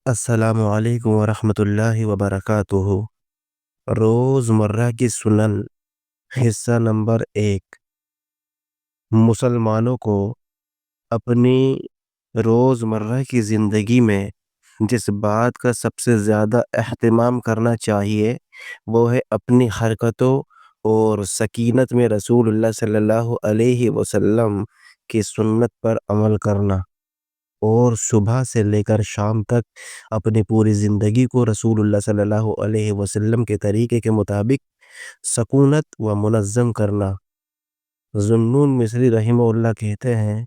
السلام علیکم ورحمۃ اللہ وبرکاتہ۔ روزمرہ کی سنن، حصہ نمبر 1۔ مسلمانوں کو اپنی روزمرہ کی زندگی میں جس بات کا سب سے زیادہ اہتمام کرنا چاہیے وہ ہے اپنی حرکتوں اور سکینت میں رسول اللہ صلی اللہ علیہ وسلم کی سنت پر عمل کرنا، اور صبح سے لے کر شام تک اپنی پوری زندگی کو رسول اللہ صلی اللہ علیہ وسلم کے طریقے کے مطابق سکونت و منظم کرنا۔ ذوالنون مصری رحمہ اللہ کہتے ہیں،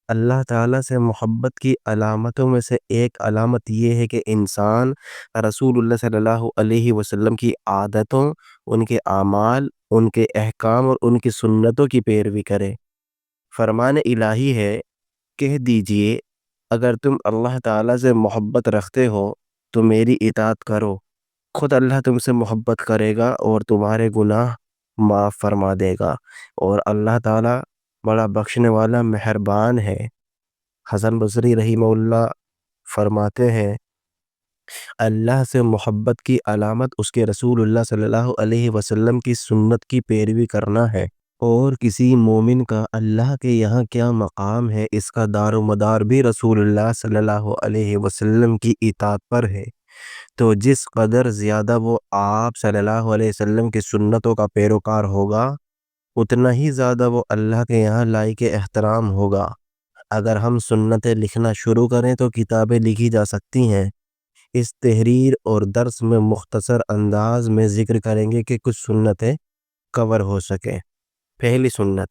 اللہ تعالیٰ سے محبت کی علامتوں میں سے ایک علامت یہ ہے کہ انسان رسول اللہ صلی اللہ علیہ وسلم کی عادتوں، ان کے اعمال، ان کے احکام اور ان کی سنتوں کی پیروی کرے۔ فرمان الہی ہے، کہہ دیجئے اگر تم اللہ تعالیٰ سے محبت رکھتے ہو تو میری اطاعت کرو، خود اللہ تم سے محبت کرے گا اور تمہارے گناہ معاف فرما دے گا، اور اللہ تعالیٰ بڑا بخشنے والا مہربان ہے۔ حسن بصری رحمہ اللہ فرماتے ہیں، اللہ سے محبت کی علامت اس کے رسول اللہ صلی اللہ علیہ وسلم کی سنت کی پیروی کرنا ہے، اور کسی مومن کا اللہ کے یہاں کیا مقام ہے اس کا دار و مدار بھی رسول اللہ صلی اللہ علیہ وسلم کی اطاعت پر ہے۔ تو جس قدر زیادہ وہ آپ صلی اللہ علیہ وسلم کی سنتوں کا پیروکار ہوگا، اتنا ہی زیادہ وہ اللہ کے یہاں لائق احترام ہوگا۔ اگر ہم سنتیں لکھنا شروع کریں تو کتابیں لکھی جا سکتی ہیں۔ اس تحریر اور درس میں مختصر انداز میں ذکر کریں گے کہ کچھ سنتیں کور ہو سکیں۔ پہلی سنت،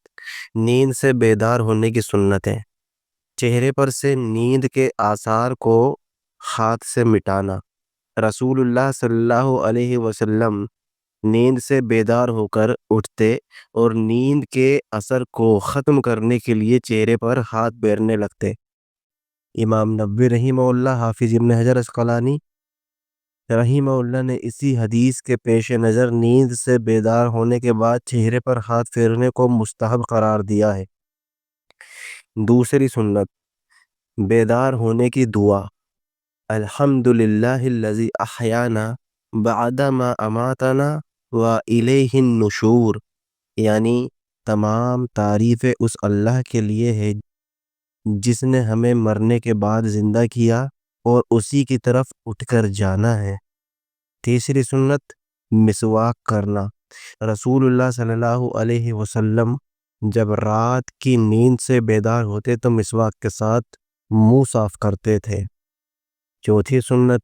نیند سے بیدار ہونے کی سنتیں۔ چہرے پر سے نیند کے آثار کو ہاتھ سے مٹانا۔ رسول اللہ صلی اللہ علیہ وسلم نیند سے بیدار ہو کر اٹھتے اور نیند کے اثر کو ختم کرنے کے لیے چہرے پر ہاتھ پھیرنے لگتے۔ امام نووی رحمہ اللہ، حافظ ابن حجر اسقلانی رحمہ اللہ نے اسی حدیث کے پیش نظر نیند سے بیدار ہونے کے بعد چہرے پر ہاتھ پھیرنے کو مستحب قرار دیا ہے۔ دوسری سنت، بیدار ہونے کی دعا۔ الحمدللہ الذی احیانا بعد ما اماتنا والیہ النشور، یعنی تمام تعریفیں اس اللہ کے لیے ہے جس نے ہمیں مرنے کے بعد زندہ کیا اور اسی کی طرف اٹھ کر جانا ہے۔ تیسری سنت، مسواک کرنا۔ رسول اللہ صلی اللہ علیہ وسلم جب رات کی نیند سے بیدار ہوتے تو مسواک کے ساتھ منہ صاف کرتے تھے۔ چوتھی سنت،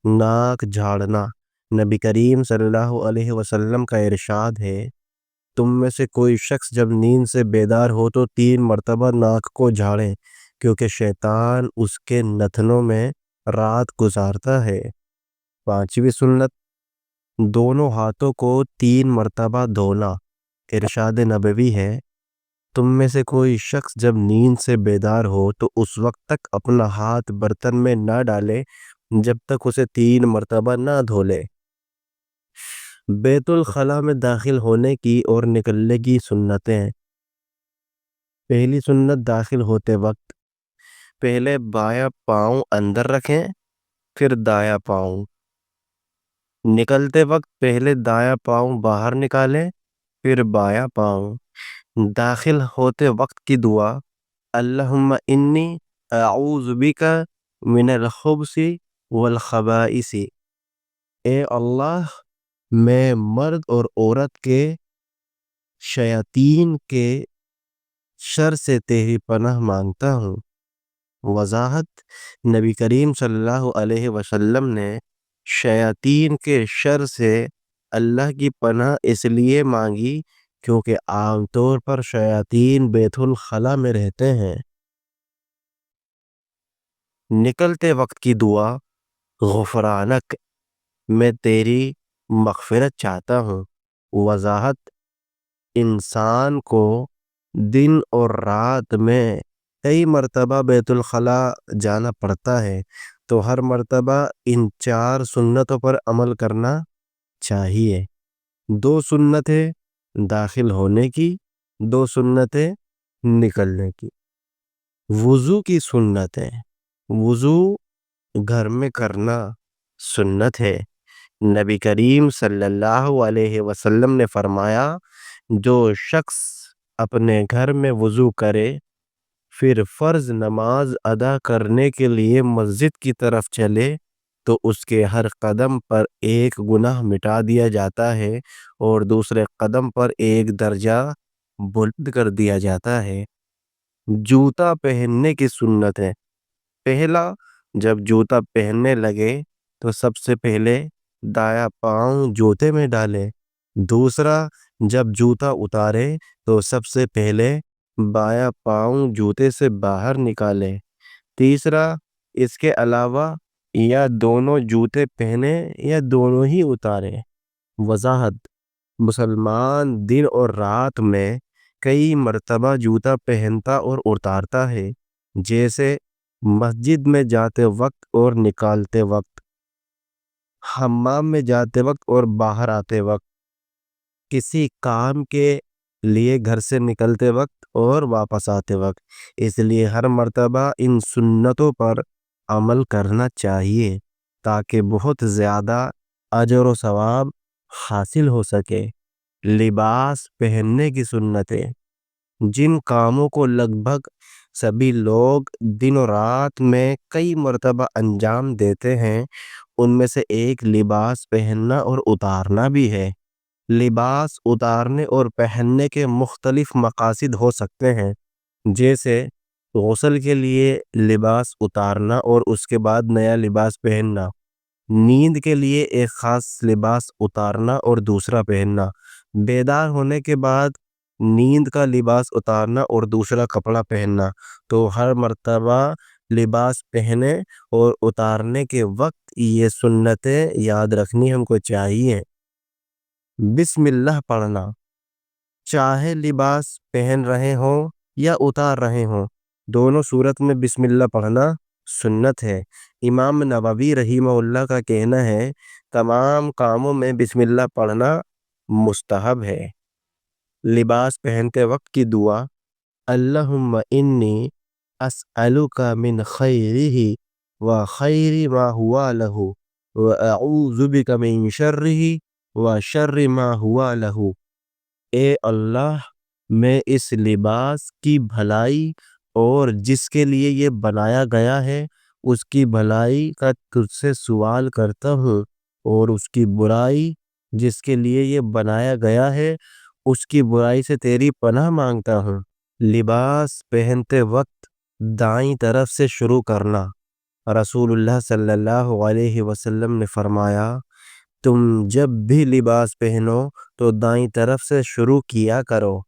ناک جھاڑنا۔ نبی کریم صلی اللہ علیہ وسلم کا ارشاد ہے، تم میں سے کوئی شخص جب نیند سے بیدار ہو تو 3 مرتبہ ناک کو جھاڑے، کیونکہ شیطان اس کے نتنوں میں رات گزارتا ہے۔ پانچویں سنت، دونوں ہاتھوں کو 3 مرتبہ دھونا۔ ارشاد نبوی ہے، تم میں سے کوئی شخص جب نیند سے بیدار ہو تو اس وقت تک اپنا ہاتھ برتن میں نہ ڈالے جب تک اسے 3 مرتبہ نہ دھو لے۔ بیت الخلاء میں داخل ہونے کی اور نکلنے کی سنتیں۔ پہلی سنت، داخل ہوتے وقت پہلے بایاں پاؤں اندر رکھیں، پھر دایاں پاؤں۔ نکلتے وقت پہلے دایاں پاؤں باہر نکالیں، پھر بایاں پاؤں۔ داخل ہوتے وقت کی دعا، اللہم انی اعوذ بک من الخبث والخبائث، اے اللہ میں مرد اور عورت کے شیاطین کے شر سے تیری پناہ مانگتا ہوں۔ وضاحت، نبی کریم صلی اللہ علیہ وسلم نے شیاطین کے شر سے اللہ کی پناہ اس لیے مانگی کیونکہ عام طور پر شیاطین بیت الخلاء میں رہتے ہیں۔ نکلتے وقت کی دعا، غفرانک، میں تیری مغفرت چاہتا ہوں۔ وضاحت، انسان کو دن اور رات میں کئی مرتبہ بیت الخلاء جانا پڑتا ہے، تو ہر مرتبہ ان 4 سنتوں پر عمل کرنا چاہیے۔ 2 سنتیں داخل ہونے کی، 2 سنتیں نکلنے کی۔ وضو کی سنتیں۔ وضو گھر میں کرنا سنت ہے۔ نبی کریم صلی اللہ علیہ وسلم نے فرمایا، جو شخص اپنے گھر میں وضو کرے پھر فرض نماز ادا کرنے کے لیے مسجد کی طرف چلے تو اس کے ہر قدم پر ایک گناہ مٹا دیا جاتا ہے اور دوسرے قدم پر ایک درجہ بلند کر دیا جاتا ہے۔ جوتا پہننے کی سنت ہے۔ پہلا، جب جوتا پہننے لگے تو سب سے پہلے دایاں پاؤں جوتے میں ڈالے۔ دوسرا، جب جوتا اتارے تو سب سے پہلے بایاں پاؤں جوتے سے باہر نکالے۔ تیسرا، اس کے علاوہ یا دونوں جوتے پہنے یا دونوں ہی اتارے۔ وضاحت: مسلمان دن اور رات میں کئی مرتبہ جوتا پہنتا اور اتارتا ہے، جیسے مسجد میں جاتے وقت اور نکالتے وقت، حمام میں جاتے وقت اور باہر آتے وقت، کسی کام کے لیے گھر سے نکلتے وقت اور واپس آتے وقت۔ اس لیے ہر مرتبہ ان سنتوں پر عمل کرنا چاہیے تاکہ بہت زیادہ اجر و ثواب حاصل ہو سکے۔ لباس پہننے کی سنتیں: جن کاموں کو لگ بھگ سبھی لوگ دن و رات میں کئی مرتبہ انجام دیتے ہیں، ان میں سے ایک لباس پہننا اور اتارنا بھی ہے۔ لباس اتارنے اور پہننے کے مختلف مقاصد ہو سکتے ہیں، جیسے غسل کے لیے لباس اتارنا اور اس کے بعد نیا لباس پہننا، نیند کے لیے ایک خاص لباس اتارنا اور دوسرا پہننا، بیدار ہونے کے بعد نیند کا لباس اتارنا اور دوسرا کپڑا پہننا۔ تو ہر مرتبہ لباس پہنے اور اتارنے کے وقت یہ سنتیں یاد رکھنی ہم کو چاہیے۔ بسم اللہ پڑھنا: چاہے لباس پہن رہے ہوں یا اتار رہے ہوں، دونوں صورت میں بسم اللہ پڑھنا سنت ہے۔ امام نووی رحمہ اللہ کا کہنا ہے، تمام کاموں میں بسم اللہ پڑھنا مستحب ہے۔ لباس پہنتے وقت کی دعا: اللہم انی اسألک من خیرہ و خیر ما ہوا لہ و اعوذ بک من شرہ و شر ما ہوا لہ۔ اے اللہ، میں اس لباس کی بھلائی اور جس کے لیے یہ بنایا گیا ہے اس کی بھلائی کا تجھ سے سوال کرتا ہوں، اور اس کی برائی جس کے لیے یہ بنایا گیا ہے اس کی برائی سے تیری پناہ مانگتا ہوں۔ لباس پہنتے وقت دائیں طرف سے شروع کرنا: رسول اللہ صلی اللہ علیہ وسلم نے فرمایا، تم جب بھی لباس پہنو تو دائیں طرف سے شروع کیا کرو۔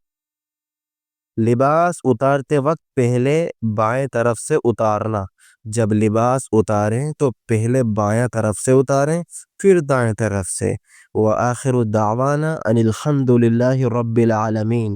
لباس اتارتے وقت پہلے بائیں طرف سے اتارنا: جب لباس اتاریں تو پہلے بائیں طرف سے اتاریں پھر دائیں طرف سے۔ وآخر دعوانا ان الحمد للہ رب العالمین۔